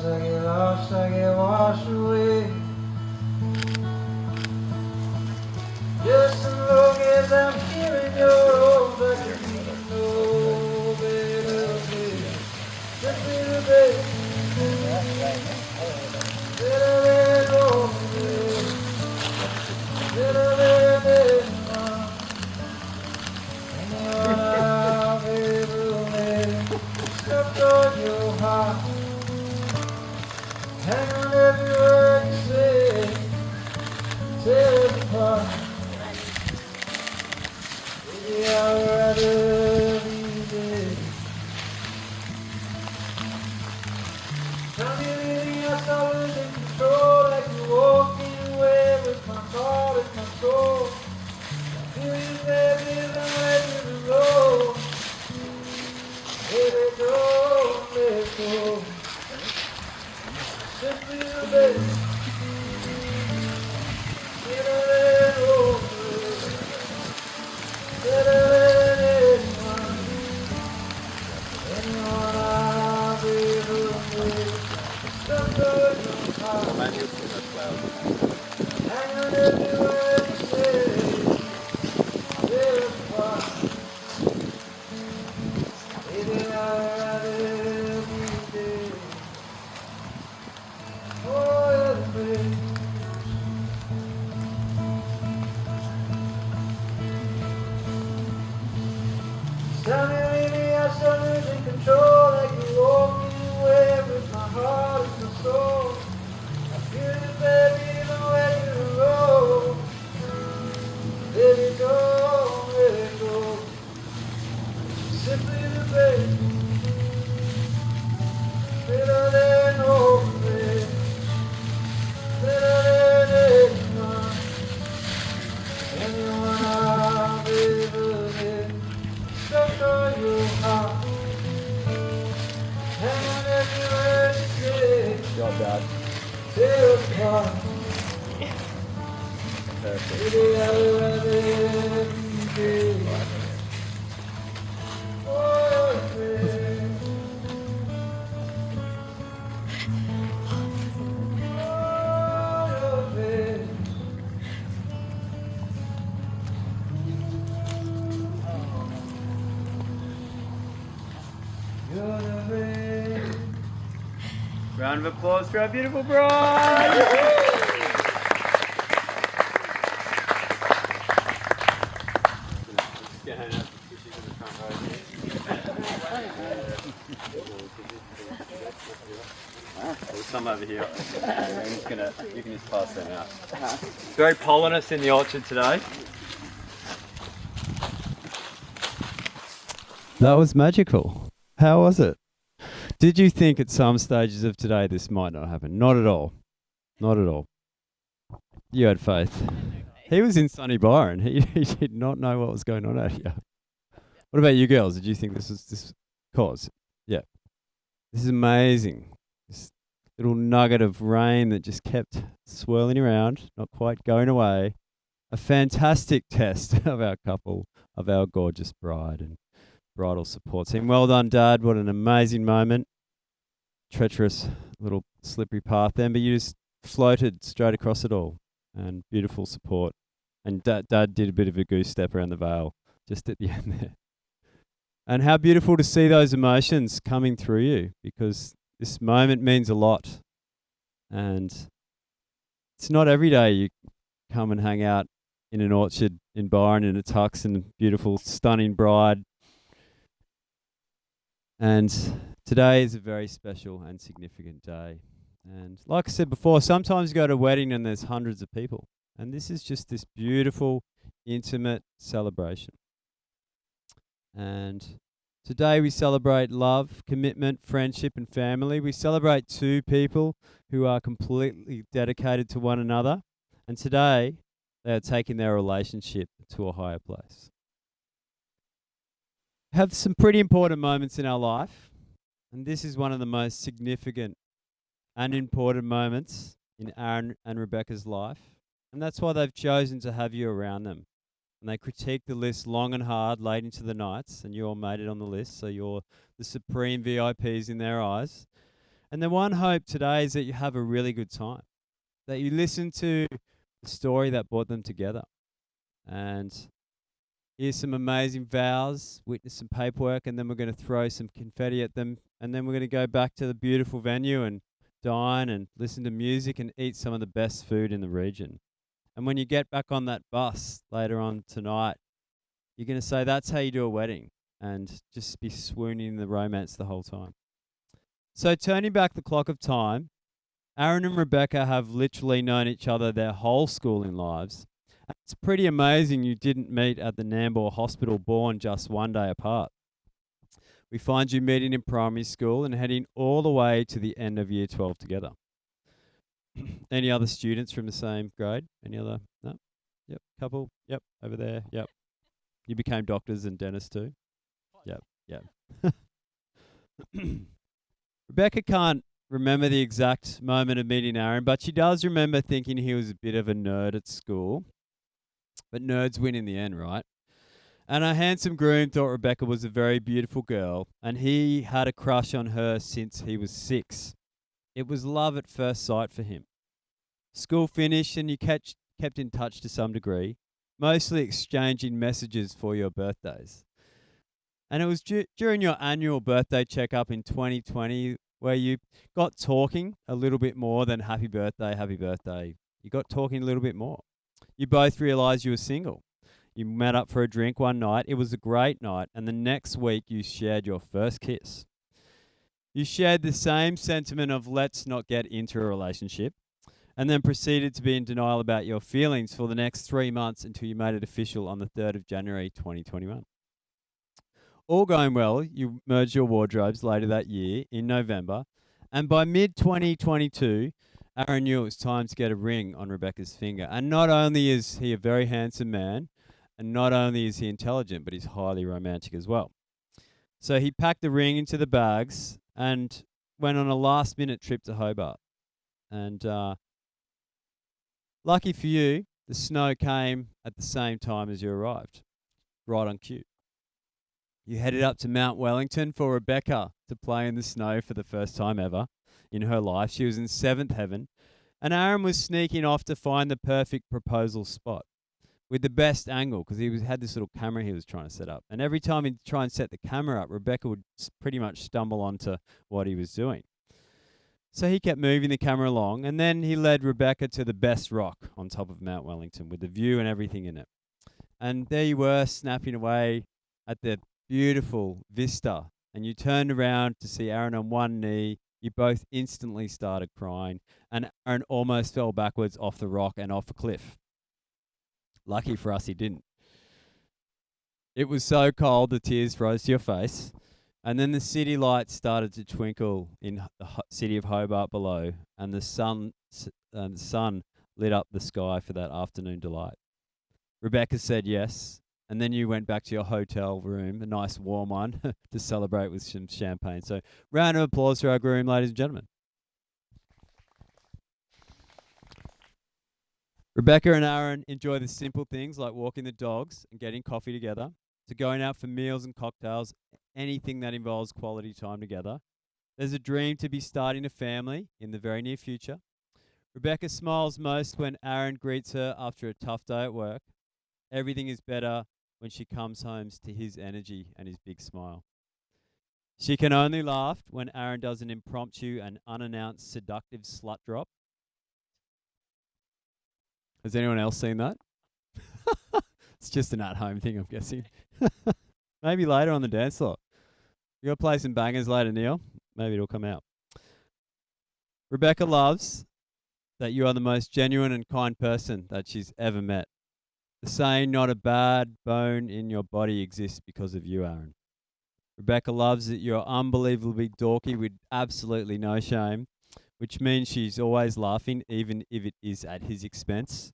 as I get lost, I get washed away. Just as long as I'm here in your arms, I can be no better place. Just be the best. Better than home, better than anyone. Anyone I've ever met. Stuck on your heart. Hang on every word you say. Tear us apart. Maybe I'd rather be dead. Tell me leaving us all losing control, like you're walking away with my heart and my soul. I feel you, baby, don't let me go. Baby, don't let go. Simply the best. Better than over. Better than anyone. Anyone I've ever met. Stuck on your heart. Hang on every word you say. Tear us apart. Maybe I'd rather be dead. Oh, every tell me, maybe I start losing control, like you're walking away with my heart and my soul. I feel you, baby, don't let you go. Baby, don't let it go. Simply the best. Better than hopeless. Better than anyone. Anyone I've ever met. Stuck on your heart. Hang on every word you say. Job, Dad. Tear us apart. Perfect. Maybe I'd rather be dead. Oh, baby. Oh, baby. You're the best. Round of applause for our beautiful bride. There's some over here. You can just pass them out. Very pollinous in the orchard today. That was magical. How was it? Did you think at some stages of today this might not happen? Not at all. Not at all. You had faith. He was in sunny Byron. He did not know what was going on out here. What about you girls? Did you think this was this cause? Yeah. This is amazing. This little nugget of rain that just kept swirling around, not quite going away. A fantastic test of our couple, of our gorgeous bride and bridal support team. Well done, Dad. What an amazing moment. Treacherous little slippery path then, but you just floated straight across it all. And beautiful support. And Dad did a bit of a goose step around the veil just at the end there. And how beautiful to see those emotions coming through you, because this moment means a lot. And it's not every day you come and hang out in an orchard in Byron in a tux and a beautiful, stunning bride. And today is a very special and significant day. And like I said before, sometimes you go to a wedding and there's hundreds of people. And this is just this beautiful, intimate celebration. And today we celebrate love, commitment, friendship, and family. We celebrate two people who are completely dedicated to one another. And today they are taking their relationship to a higher place. We have some pretty important moments in our life. And this is one of the most significant and important moments in Aaron and Rebecca's life. And that's why they've chosen to have you around them. And they critiqued the list long and hard late into the nights, and you all made it on the list, so you're the supreme VIPs in their eyes. And the one hope today is that you have a really good time, that you listen to the story that brought them together. And here's some amazing vows, witness some paperwork, and then we're going to throw some confetti at them. And then we're going to go back to the beautiful venue and dine and listen to music and eat some of the best food in the region. And when you get back on that bus later on tonight, you're going to say, that's how you do a wedding, and just be swooning in the romance the whole time. So turning back the clock of time, Aaron and Rebecca have literally known each other their whole schooling lives. It's pretty amazing you didn't meet at the Nambour Hospital born just one day apart. We find you meeting in primary school and heading all the way to the end of year 12 together. Any other students from the same grade? Any other? No? Yep. Couple? Yep. Over there? Yep. You became doctors and dentists too? Yep. Yep. Rebecca can't remember the exact moment of meeting Aaron, but she does remember thinking he was a bit of a nerd at school. But nerds win in the end, right? And our handsome groom thought Rebecca was a very beautiful girl, and he had a crush on her since he was 6. It was love at first sight for him. School finished and you kept in touch to some degree, mostly exchanging messages for your birthdays. And it was during your annual birthday checkup in 2020 where you got talking a little bit more than happy birthday, happy birthday. You got talking a little bit more. You both realized you were single. You met up for a drink one night. It was a great night. And the next week you shared your first kiss. You shared the same sentiment of let's not get into a relationship, and then proceeded to be in denial about your feelings for the next 3 months until you made it official on the 3rd of January 2021. All going well, you merged your wardrobes later that year in November, and by mid-2022, Aaron knew it was time to get a ring on Rebecca's finger. And not only is he a very handsome man, and not only is he intelligent, but he's highly romantic as well. So he packed the ring into the bags and went on a last-minute trip to Hobart. And lucky for you, the snow came at the same time as you arrived, right on cue. You headed up to Mount Wellington for Rebecca to play in the snow for the first time ever in her life. She was in 7th heaven, and Aaron was sneaking off to find the perfect proposal spot with the best angle, because he had this little camera he was trying to set up. And every time he'd try and set the camera up, Rebecca would pretty much stumble onto what he was doing. So he kept moving the camera along, and then he led Rebecca to the best rock on top of Mount Wellington with the view and everything in it. And there you were, snapping away at the beautiful vista. And you turned around to see Aaron on one knee. You both instantly started crying, and Aaron almost fell backwards off the rock and off a cliff. Lucky for us, he didn't. It was so cold, the tears froze to your face. And then the city lights started to twinkle in the city of Hobart below, and the sun lit up the sky for that afternoon delight. Rebecca said yes, and then you went back to your hotel room, a nice warm one, to celebrate with some champagne. So round of applause for our groom, ladies and gentlemen. Rebecca and Aaron enjoy the simple things like walking the dogs and getting coffee together, to going out for meals and cocktails, anything that involves quality time together. There's a dream to be starting a family in the very near future. Rebecca smiles most when Aaron greets her after a tough day at work. Everything is better when she comes home to his energy and his big smile. She can only laugh when Aaron does an impromptu and unannounced seductive slut drop. Has anyone else seen that? It's just an at-home thing, I'm guessing. Maybe later on the dance floor. You got to play some bangers later, Niall. Maybe it'll come out. Rebecca loves that you are the most genuine and kind person that she's ever met. The saying, not a bad bone in your body exists because of you, Aaron. Rebecca loves that you're unbelievably dorky with absolutely no shame, which means she's always laughing, even if it is at his expense.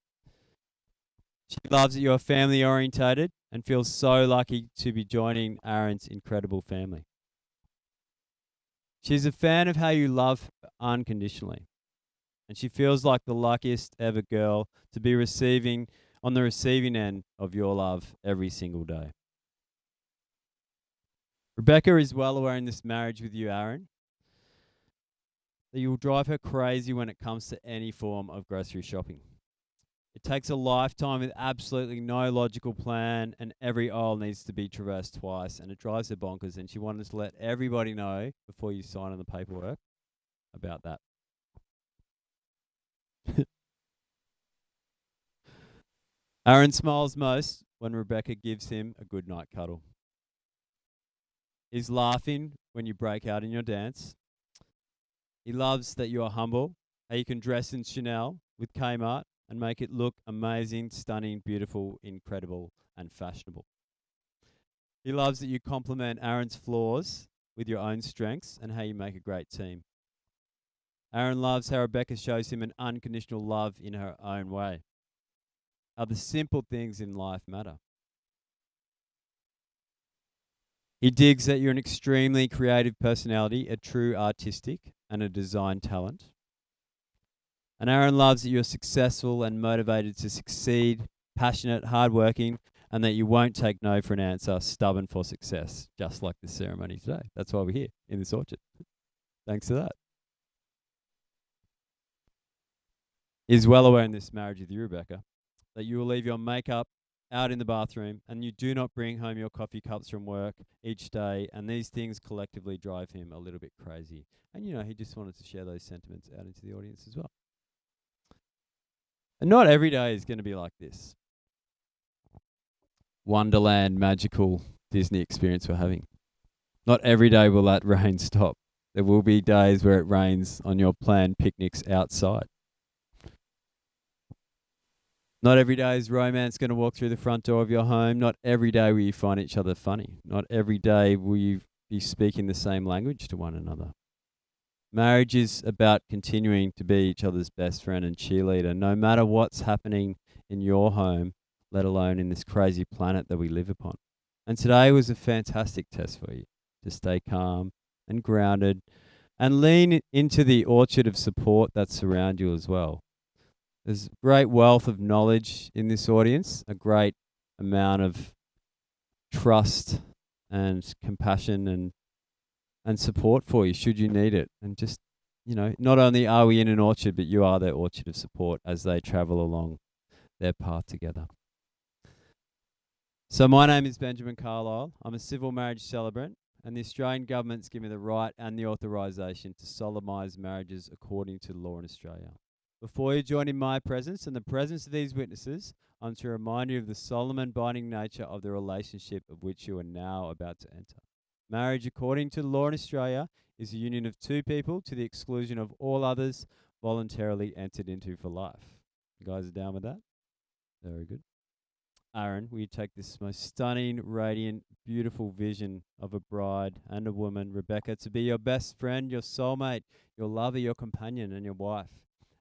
She loves that you're family orientated and feels so lucky to be joining Aaron's incredible family. She's a fan of how you love unconditionally, and she feels like the luckiest ever girl to be on the receiving end of your love every single day. Rebecca is well aware in this marriage with you, Aaron, that you'll drive her crazy when it comes to any form of grocery shopping. It takes a lifetime with absolutely no logical plan, and every aisle needs to be traversed twice, and it drives her bonkers, and she wanted to let everybody know before you sign on the paperwork about that. Aaron smiles most when Rebecca gives him a good night cuddle. He's laughing when you break out in your dance. He loves that you are humble, how you can dress in Chanel with Kmart and make it look amazing, stunning, beautiful, incredible, and fashionable. He loves that you complement Aaron's flaws with your own strengths and how you make a great team. Aaron loves how Rebecca shows him an unconditional love in her own way. How the simple things in life matter. He digs that you're an extremely creative personality, a true artistic, and a design talent. And Aaron loves that you're successful and motivated to succeed, passionate, hardworking, and that you won't take no for an answer, stubborn for success, just like the ceremony today. That's why we're here in this orchard. Thanks to that. He's well aware in this marriage with you, Rebecca, that you will leave your makeup out in the bathroom and you do not bring home your coffee cups from work each day, and these things collectively drive him a little bit crazy. And he just wanted to share those sentiments out into the audience as well. And not every day is going to be like this wonderland, magical Disney experience we're having. Not every day will that rain stop. There will be days where it rains on your planned picnics outside. Not every day is romance going to walk through the front door of your home. Not every day will you find each other funny. Not every day will you be speaking the same language to one another. Marriage is about continuing to be each other's best friend and cheerleader, no matter what's happening in your home, let alone in this crazy planet that we live upon. And today was a fantastic test for you to stay calm and grounded and lean into the orchard of support that surround you as well. There's great wealth of knowledge in this audience, a great amount of trust and compassion and support for you should you need it. And just, not only are we in an orchard, but you are their orchard of support as they travel along their path together. So my name is Benjamin Carlyle. I'm a civil marriage celebrant, and the Australian government's given me the right and the authorisation to solemnise marriages according to law in Australia. Before you join in my presence and the presence of these witnesses, I'm to remind you of the solemn and binding nature of the relationship of which you are now about to enter. Marriage, according to the law in Australia, is a union of two people to the exclusion of all others voluntarily entered into for life. You guys are down with that? Very good. Aaron, will you take this most stunning, radiant, beautiful vision of a bride and a woman, Rebecca, to be your best friend, your soulmate, your lover, your companion, and your wife?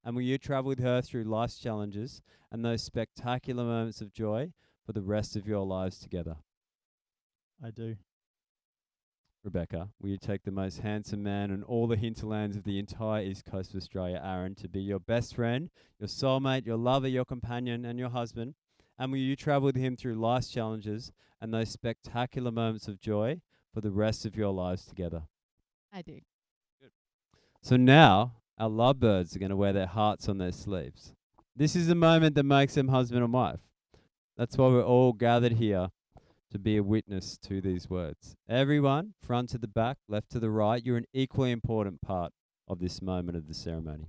And will you travel with her through life's challenges and those spectacular moments of joy for the rest of your lives together? I do. Rebecca, will you take the most handsome man in all the hinterlands of the entire east coast of Australia, Aaron, to be your best friend, your soulmate, your lover, your companion, and your husband? And will you travel with him through life's challenges and those spectacular moments of joy for the rest of your lives together? I do. Good. So now, our lovebirds are going to wear their hearts on their sleeves. This is the moment that makes them husband and wife. That's why we're all gathered here, to be a witness to these words. Everyone, front to the back, left to the right, you're an equally important part of this moment of the ceremony.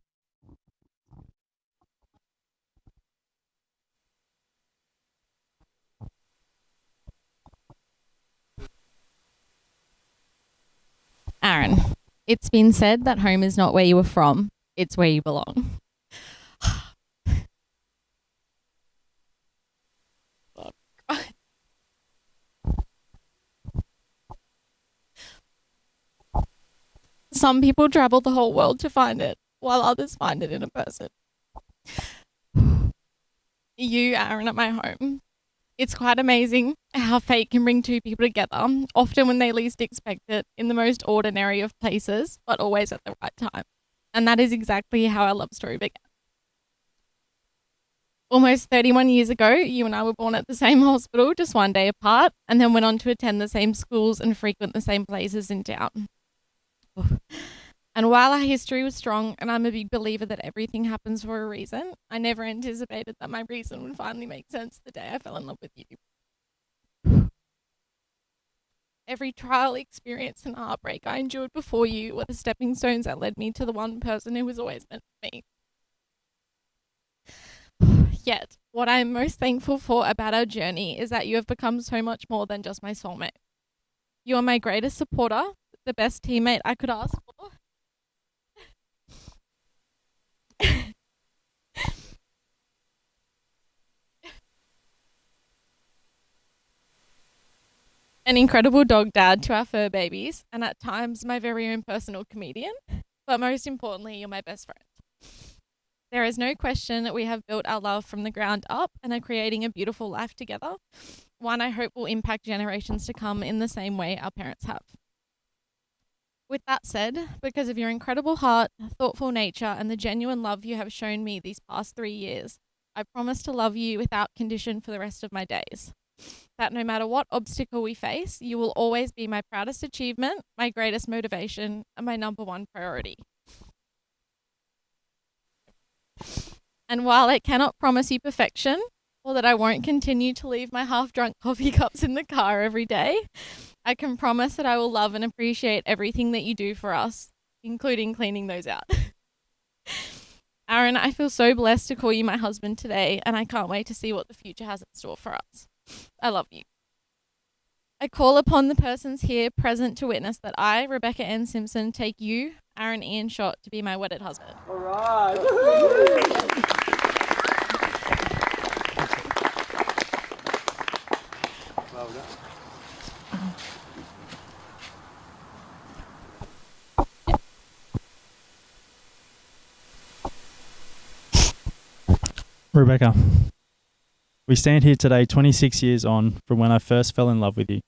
Aaron, it's been said that home is not where you were from, it's where you belong. Some people travel the whole world to find it, while others find it in a person. You, Aaron, at my home. It's quite amazing how fate can bring two people together, often when they least expect it, in the most ordinary of places, but always at the right time. And that is exactly how our love story began. Almost 31 years ago, you and I were born at the same hospital, just one day apart, and then went on to attend the same schools and frequent the same places in town. And while our history was strong, and I'm a big believer that everything happens for a reason, I never anticipated that my reason would finally make sense the day I fell in love with you. Every trial, experience, and heartbreak I endured before you were the stepping stones that led me to the one person who was always meant for me. Yet, what I am most thankful for about our journey is that you have become so much more than just my soulmate. You are my greatest supporter, the best teammate I could ask for. An incredible dog dad to our fur babies, and at times my very own personal comedian. But most importantly, you're my best friend. There is no question that we have built our love from the ground up and are creating a beautiful life together, one I hope will impact generations to come in the same way our parents have. With that said, because of your incredible heart, thoughtful nature, and the genuine love you have shown me these past 3 years, I promise to love you without condition for the rest of my days. That no matter what obstacle we face, you will always be my proudest achievement, my greatest motivation, and my number one priority. And while I cannot promise you perfection, or that I won't continue to leave my half-drunk coffee cups in the car every day, I can promise that I will love and appreciate everything that you do for us, including cleaning those out. Aaron, I feel so blessed to call you my husband today, and I can't wait to see what the future has in store for us. I love you. I call upon the persons here present to witness that I, Rebecca Ann Simpson, take you, Aaron Ian Schott, to be my wedded husband. All right. Well done. Rebecca, we stand here today 26 years on from when I first fell in love with you.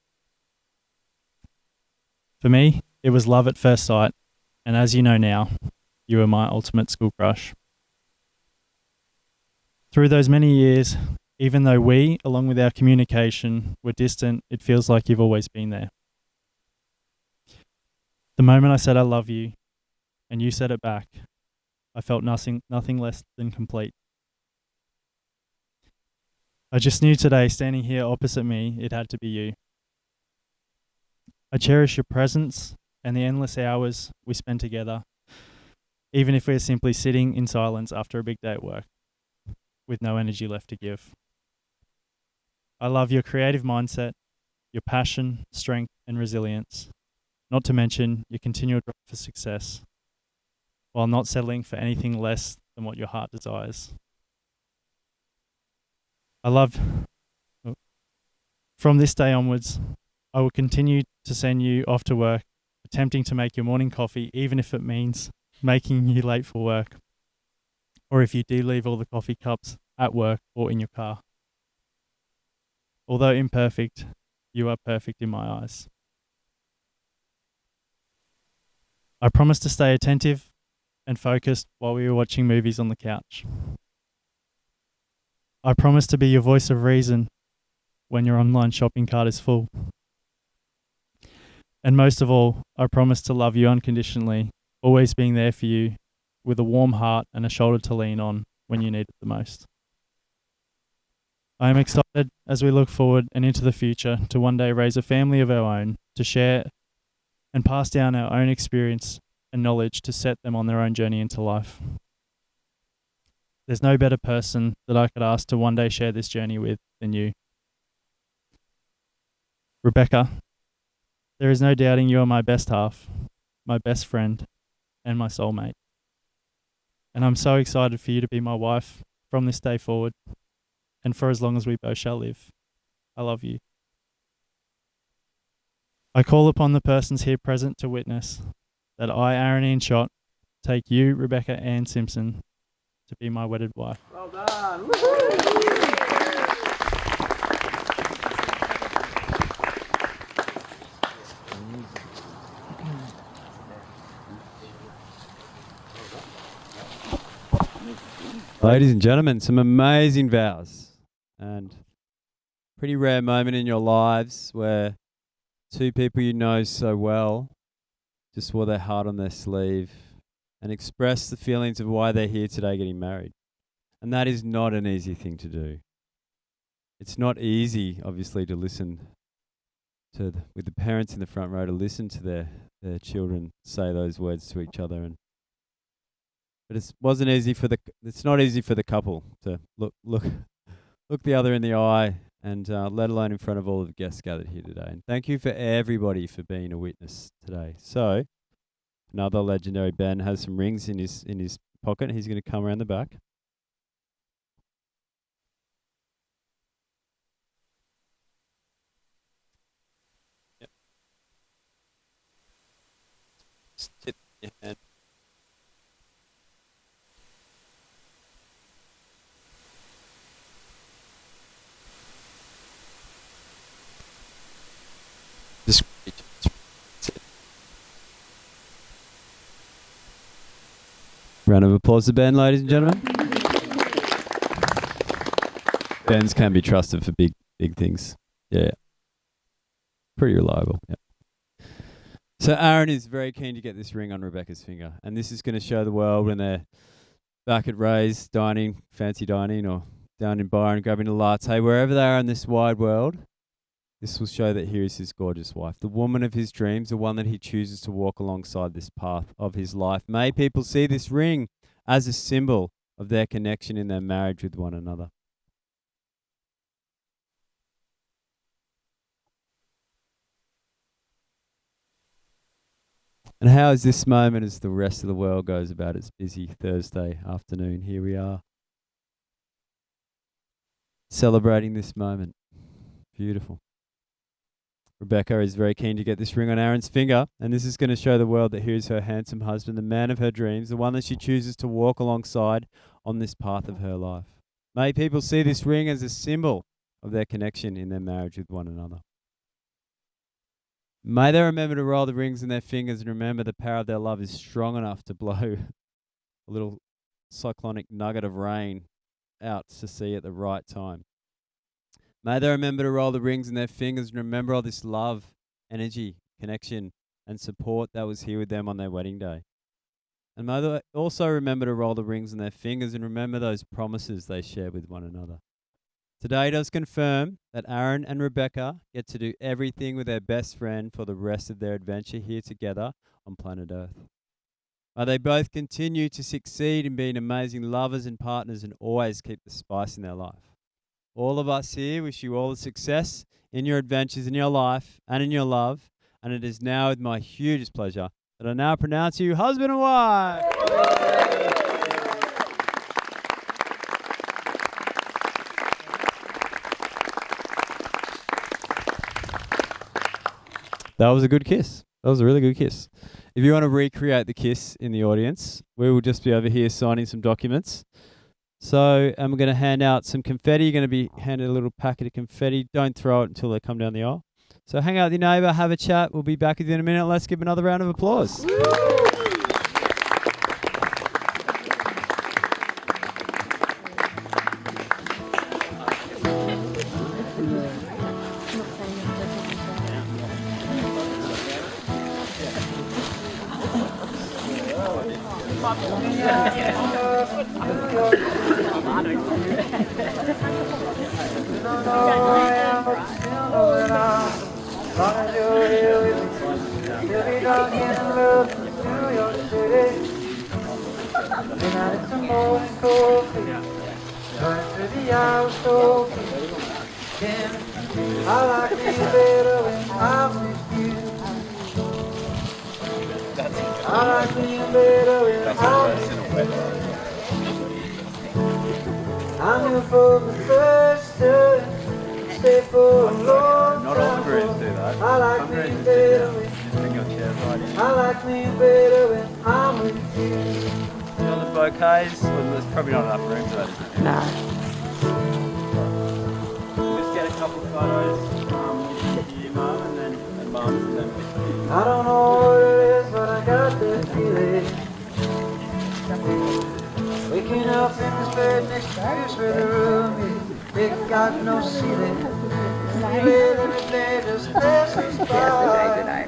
For me, it was love at first sight, and as you know now, you were my ultimate school crush. Through those many years, even though we, along with our communication, were distant, it feels like you've always been there. The moment I said I love you, and you said it back, I felt nothing less than complete. I just knew today, standing here opposite me, it had to be you. I cherish your presence and the endless hours we spend together, even if we're simply sitting in silence after a big day at work, with no energy left to give. I love your creative mindset, your passion, strength, and resilience, not to mention your continual drive for success, while not settling for anything less than what your heart desires. From this day onwards, I will continue to send you off to work, attempting to make your morning coffee, even if it means making you late for work, or if you do leave all the coffee cups at work or in your car. Although imperfect, you are perfect in my eyes. I promise to stay attentive and focused while we were watching movies on the couch. I promise to be your voice of reason when your online shopping cart is full. And most of all, I promise to love you unconditionally, always being there for you with a warm heart and a shoulder to lean on when you need it the most. I am excited as we look forward and into the future to one day raise a family of our own, to share and pass down our own experience and knowledge to set them on their own journey into life. There's no better person that I could ask to one day share this journey with than you. Rebecca, there is no doubting you are my best half, my best friend, and my soulmate. And I'm so excited for you to be my wife from this day forward, and for as long as we both shall live. I love you. I call upon the persons here present to witness that I, Aaron Ian Schott, take you, Rebecca Ann Simpson, to be my wedded wife. Well done. Ladies and gentlemen, some amazing vows, and pretty rare moment in your lives where two people you know so well just wore their heart on their sleeve and express the feelings of why they're here today getting married. And that is not an easy thing to do. It's not easy, obviously, to listen to with the parents in the front row, to listen to their children say those words to each other. But it's not easy for the couple to look the other in the eye, and let alone in front of all of the guests gathered here today. And thank you for everybody for being a witness today. So, another legendary Ben has some rings in his pocket. He's going to come around the back. Yep. Sit your hand. Just round of applause to Ben, ladies and gentlemen. Bens can be trusted for big things. Yeah. Pretty reliable. Yeah. So Aaron is very keen to get this ring on Rebecca's finger, and this is going to show the world when they're back at Ray's dining, fancy dining, or down in Byron grabbing a latte, wherever they are in this wide world. This will show that here is his gorgeous wife, the woman of his dreams, the one that he chooses to walk alongside this path of his life. May people see this ring as a symbol of their connection in their marriage with one another. And how is this moment as the rest of the world goes about its busy Thursday afternoon? Here we are, celebrating this moment. Beautiful. Rebecca is very keen to get this ring on Aaron's finger, and this is going to show the world that here is her handsome husband, the man of her dreams, the one that she chooses to walk alongside on this path of her life. May people see this ring as a symbol of their connection in their marriage with one another. May they remember to roll the rings in their fingers and remember the power of their love is strong enough to blow a little cyclonic nugget of rain out to sea at the right time. May they remember to roll the rings in their fingers and remember all this love, energy, connection, and support that was here with them on their wedding day. And may they also remember to roll the rings in their fingers and remember those promises they shared with one another. Today does confirm that Aaron and Rebecca get to do everything with their best friend for the rest of their adventure here together on planet Earth. May they both continue to succeed in being amazing lovers and partners and always keep the spice in their life. All of us here wish you all the success in your adventures in your life and in your love. And it is now with my hugest pleasure that I now pronounce you husband and wife. That was a good kiss. That was a really good kiss. If you want to recreate the kiss in the audience, we will just be over here signing some documents. So I'm going to hand out some confetti. You're going to be handed a little packet of confetti. Don't throw it until they come down the aisle. So hang out with your neighbour, have a chat. We'll be back with you in a minute. Let's give another round of applause. Bouquets, well, there's probably not enough room for that, is there? No. Just get a couple of photos with you, Mum, and then Mum, and then with you. I don't know what it is, but I got that feeling. Waking up in this bed next to you where the room is, it got no ceiling. Feeling every day just passes by.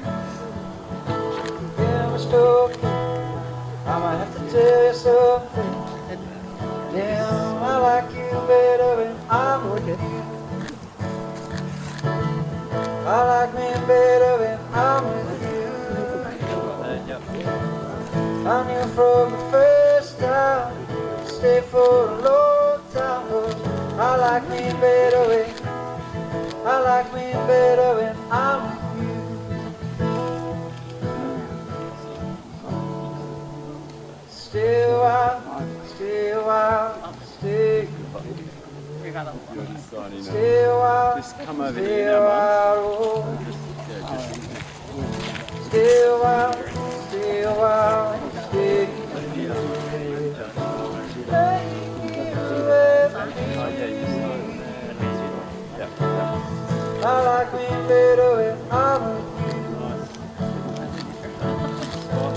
Yeah, we're stuck. I might have to tell you something. Damn, I like you better when I'm with you. I like me better when I'm with you. I knew from the first time, stay for a long time, but I like me better when I'm with you. Stay a while, stay a while, stay. Stay a while, Just come over stay here a now, while, oh. Stay a while, stay a while, stay. I like me better when I'm with you.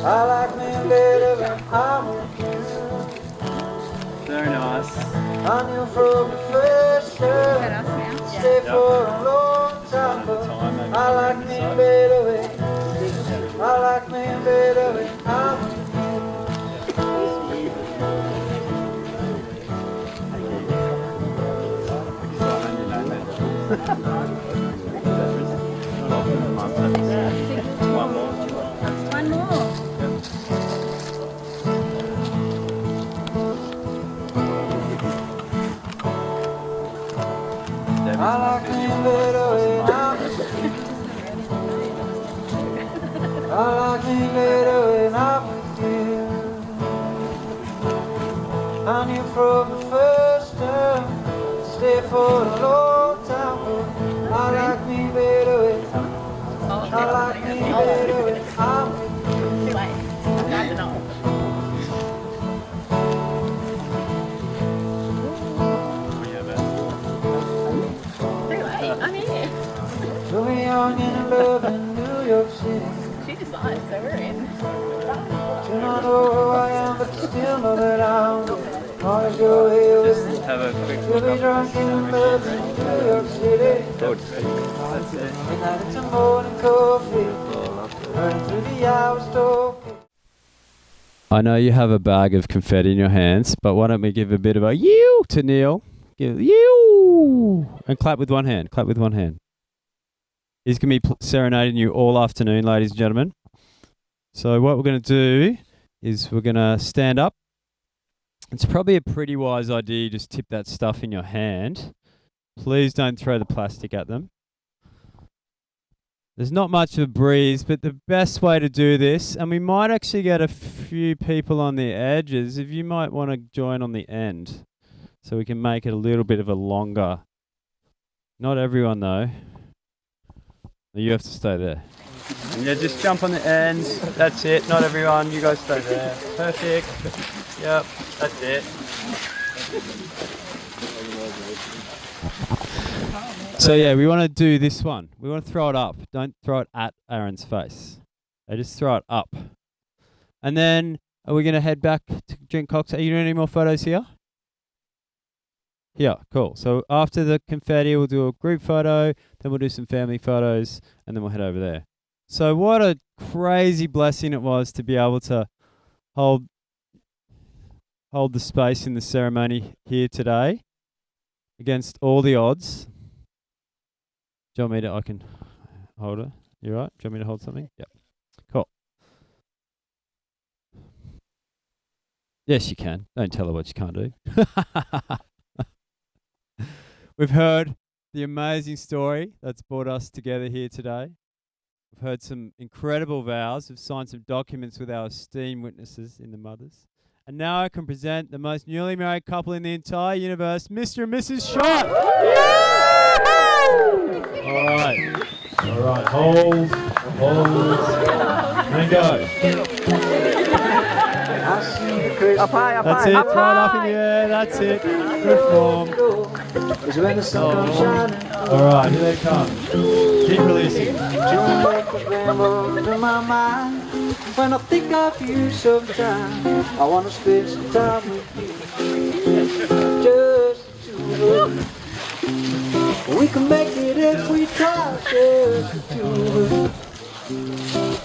I like me better when I'm with you. Very nice. I knew from the first time, stay for a long time, but I like me better when, I like me better when I'm with One more. I like me better when I'm with you. I like me better when I'm with you. I knew from the first time, stay for a long time, but I like me better when, I like me better when I'm with you. I'm here. So we young and in love in New York City. She decides, so we're in. Do not know who I am, but you still know that I'm always go here with me. Have a quick We'll be drunk in love in New York City. Good. Midnight into morning coffee, running through the hours talking. I know you have a bag of confetti in your hands, but why don't we give a bit of a you to Neil? Give you and clap with one hand. Clap with one hand. He's going to be serenading you all afternoon, ladies and gentlemen. So what we're going to do is we're going to stand up. It's probably a pretty wise idea. Just tip that stuff in your hand. Please don't throw the plastic at them. There's not much of a breeze, but the best way to do this, and we might actually get a few people on the edges, if you might want to join on the end, so we can make it a little bit of a longer. Not everyone though. You have to stay there. Yeah, just jump on the ends. That's it. Not everyone. You guys stay there. Perfect. Yep, that's it. So yeah, we want to do this one. We want to throw it up. Don't throw it at Aaron's face. Just throw it up. And then are we going to head back to drink cocktails? Are you doing any more photos here? Yeah, cool. So after the confetti, we'll do a group photo, then we'll do some family photos, and then we'll head over there. So what a crazy blessing it was to be able to hold the space in the ceremony here today against all the odds. Do you want me to, I can hold it. You right? Do you want me to hold something? Yeah. Cool. Yes, you can. Don't tell her what you can't do. We've heard the amazing story that's brought us together here today. We've heard some incredible vows. We've signed some documents with our esteemed witnesses in the mothers. And now I can present the most newly married couple in the entire universe, Mr. and Mrs. Schott. All right. Hold, and go. Up high, That's it. Right up in the air. That's it. Good form. When the sun comes shining, All right, here they come. Keep releasing. to my mind. When I think of you sometime, I want to spend some time with you. Just the two of us. We can make it if we try. Just the two of us.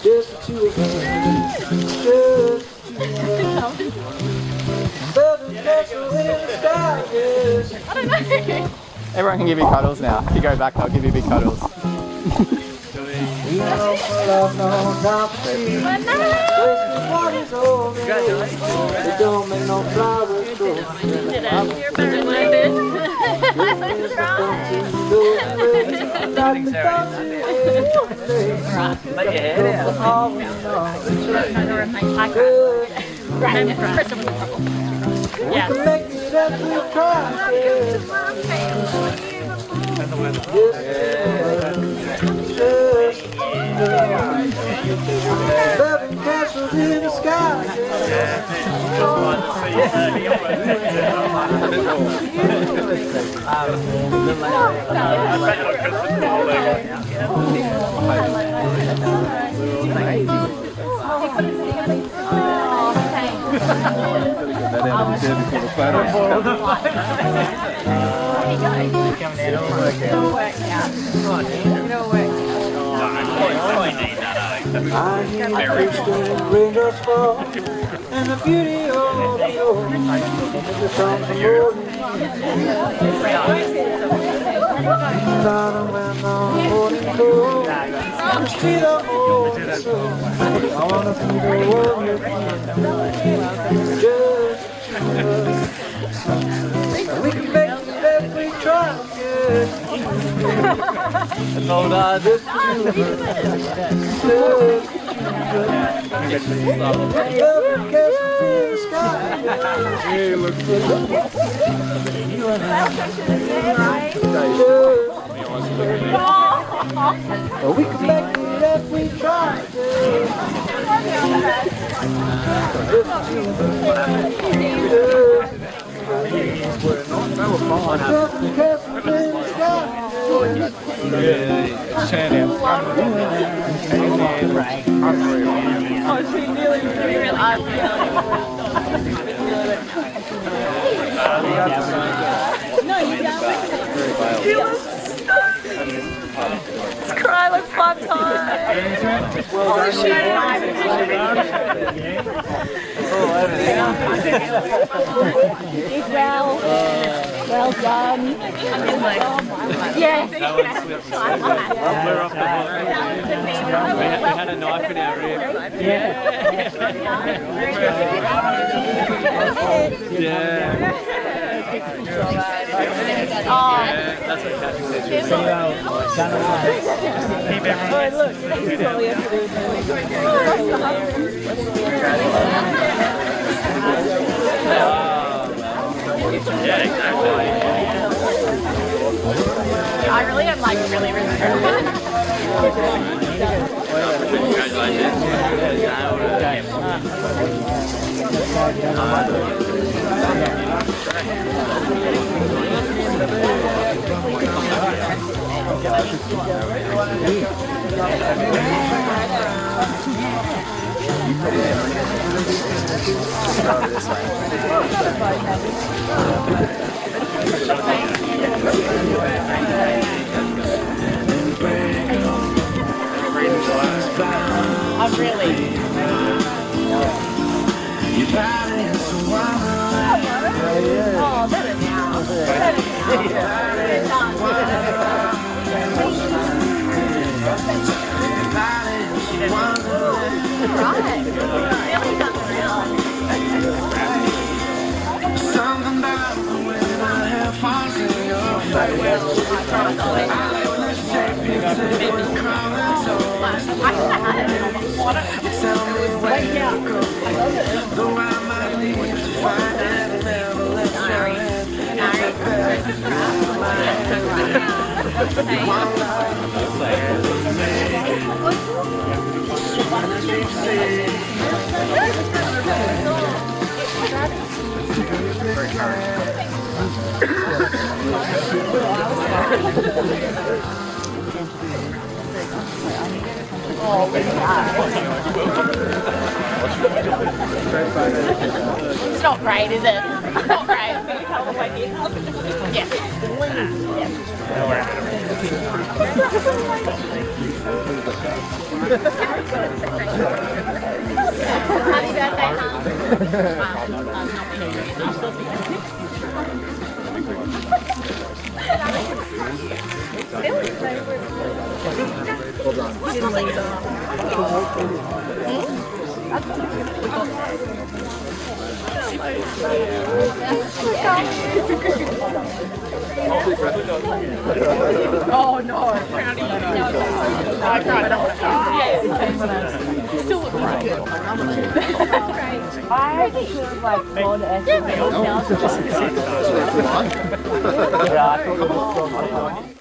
Just the two of us. Just the two of us. Building castles in the sky, yes. I don't know. Everyone can give you cuddles now. If you go back, they'll give you big cuddles. We know for love, no competition. Wasting parties over. They don't make no flowers grow. You're better than I did. Let your head out. Yes. Make it up to try. Building castles in the sky. I hear the Christian raindrops fall, and the beauty of the shore. The songs of morning, down when the morning cold. I see the morning sun. I wanna see the world with you. Just we can make it if we try. Hold on, this well, we can make it if we try. It's Carlyle fun time. Holy shit. Well done. Yeah. We had a knife in our rib. Yeah. That's what Cathy said. Yeah, exactly. I really am like really I'm really. Oh, better now. Right. Really comes around. Something about the way my hair falls in your face. Tell me where you go. Though I might leave to find that I never let you It's not great, is it? It's not great. Yeah. Oh no. I tried it. Still looks really good. I think it was like blood acid.